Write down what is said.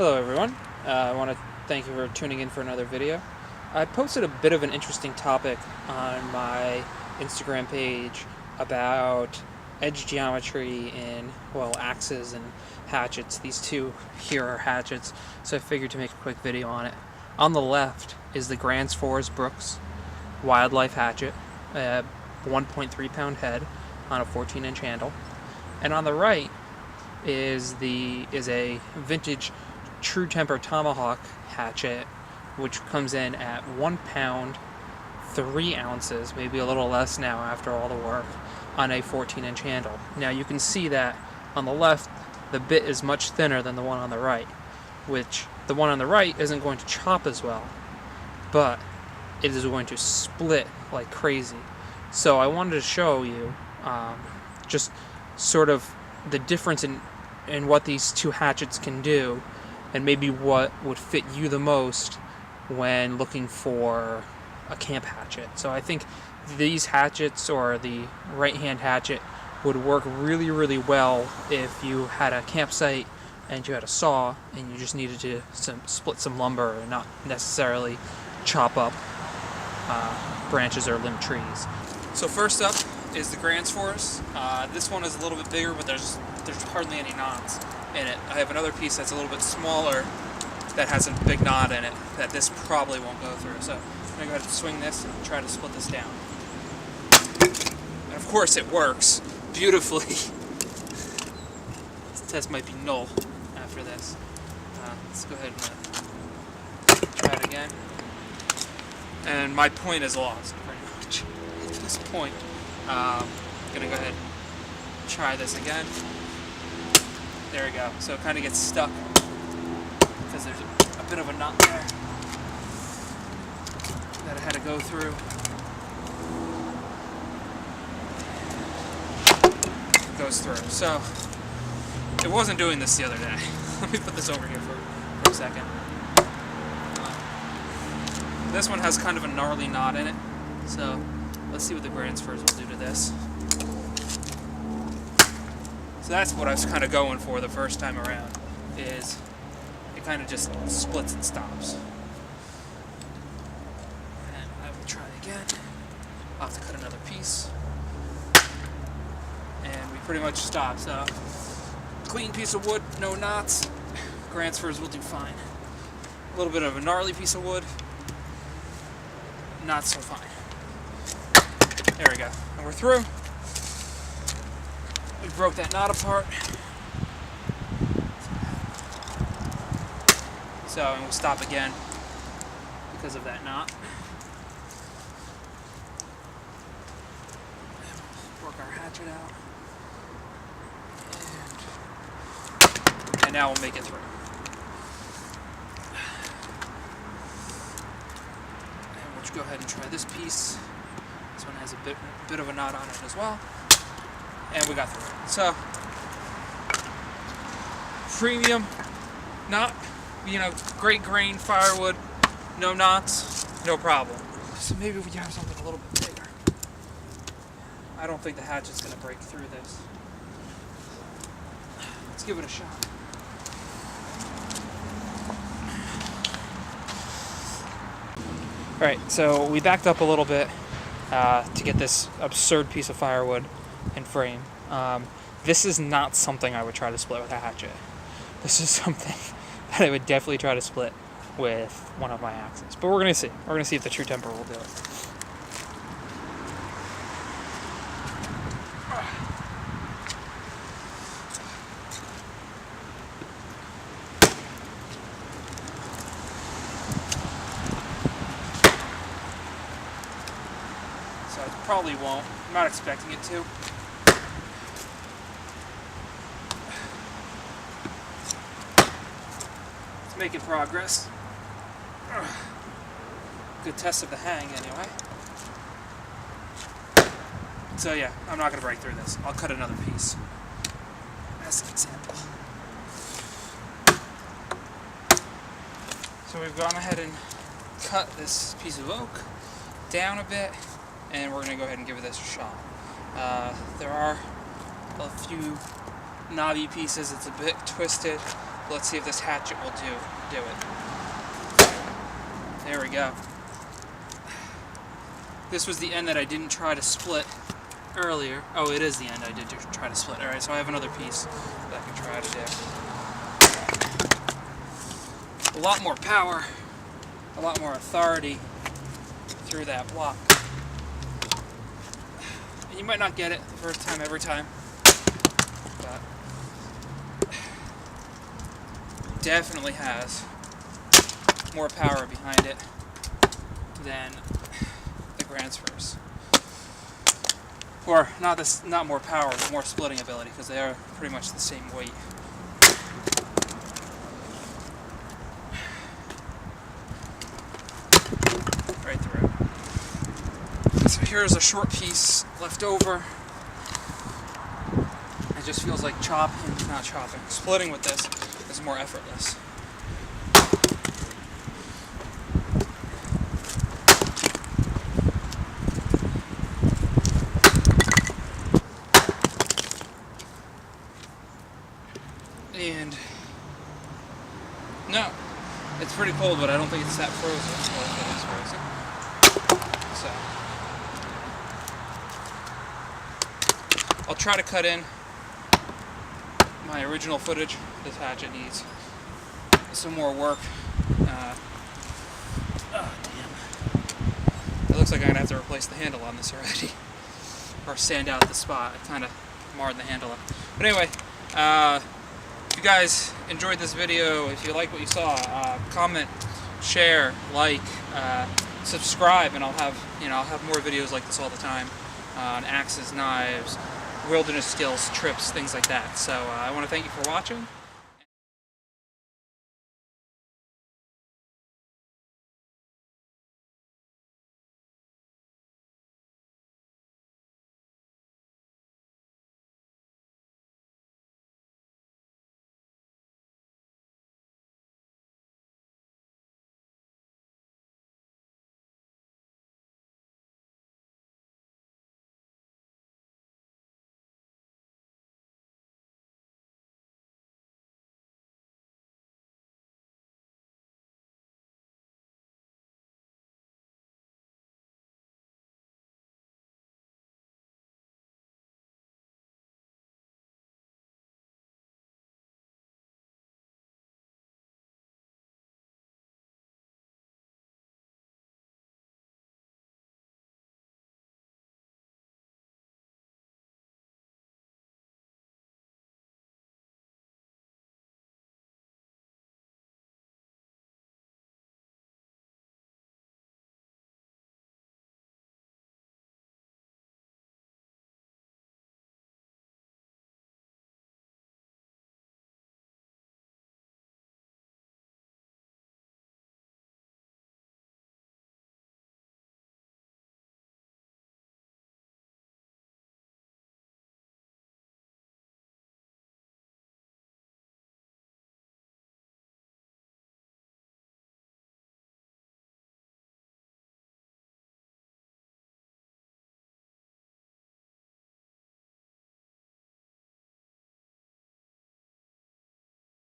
Hello everyone, I want to thank you for tuning in for another video. I posted a bit of an interesting topic on my Instagram page about edge geometry in, well, axes and hatchets. These two here are hatchets, so I figured to make a quick video on it. On the left is the Grants Forest Brooks Wildlife Hatchet, a 1.3 pound head on a 14-inch handle. And on the right is a vintage True Temper Tomahawk hatchet, which comes in at 1 pound 3 ounces, maybe a little less now after all the work, on a 14-inch handle. Now you can see that on the left the bit is much thinner than the one on the right, which the one on the right isn't going to chop as well, but it is going to split like crazy. So I wanted to show you just sort of the difference in what these two hatchets can do, and maybe what would fit you the most when looking for a camp hatchet. So I think these hatchets, or the right-hand hatchet, would work really, really well if you had a campsite and you had a saw and you just needed to split some lumber and not necessarily chop up branches or limb trees. So first up is the Grants Forest. This one is a little bit bigger, but there's hardly any knots in it. I have another piece that's a little bit smaller that has a big knot in it that this probably won't go through. So I'm going to go ahead and swing this and try to split this down. And of course it works beautifully. This test might be null after this. Let's go ahead and try it again. And my point is lost pretty much at this point. I'm going to go ahead and try this again. There we go. So it kind of gets stuck because there's a bit of a knot there that I had to go through. It goes through. So it wasn't doing this the other day. Let me put this over here for a second. This one has kind of a gnarly knot in it. So let's see what the Grants will do to this. So that's what I was kind of going for the first time around, is it kind of just splits and stops. And I will try again. I'll have to cut another piece. And we pretty much stop. So clean piece of wood, no knots. Grants will do fine. A little bit of a gnarly piece of wood, not so fine. There we go. And we're through. We broke that knot apart. So, and we'll stop again because of that knot. Work our hatchet out. And now we'll make it through. And we'll go ahead and try this piece. This one has a bit of a knot on it as well. And we got through it. So, premium, not, great grain firewood, no knots, no problem. So maybe we have something a little bit bigger. I don't think the hatchet's going to break through this. Let's give it a shot. Alright, so we backed up a little bit to get this absurd piece of firewood and frame. This is not something I would try to split with a hatchet. This is something that I would definitely try to split with one of my axes. But we're going to see. We're going to see if the True Temper will do it. So it probably won't. I'm not expecting it to. Making progress. Good test of the hang anyway. So yeah, I'm not going to break through this. I'll cut another piece as an example. So we've gone ahead and cut this piece of oak down a bit, and we're going to go ahead and give this a shot. There are a few knobby pieces. It's a bit twisted. Let's see if this hatchet will do it. There we go. This was the end that I didn't try to split earlier. Oh, it is the end I did try to split. Alright, so I have another piece that I can try to do. A lot more power, a lot more authority through that block. And you might not get it the first time every time, but definitely has more power behind it than the Gransfors. Or not more power, but more splitting ability, because they are pretty much the same weight. Right through. So here's a short piece left over. It just feels like splitting with this is more effortless. And no, it's pretty cold, but I don't think it's that frozen. Well, it is frozen. So I'll try to cut in my original footage. This hatchet needs some more work. Oh damn! It looks like I'm gonna have to replace the handle on this already, or sand out the spot. I kind of marred the handle up. But anyway. If you guys enjoyed this video, if you like what you saw, comment, share, like, subscribe, and I'll have more videos like this all the time on axes, knives, wilderness skills, trips, things like that. So I want to thank you for watching.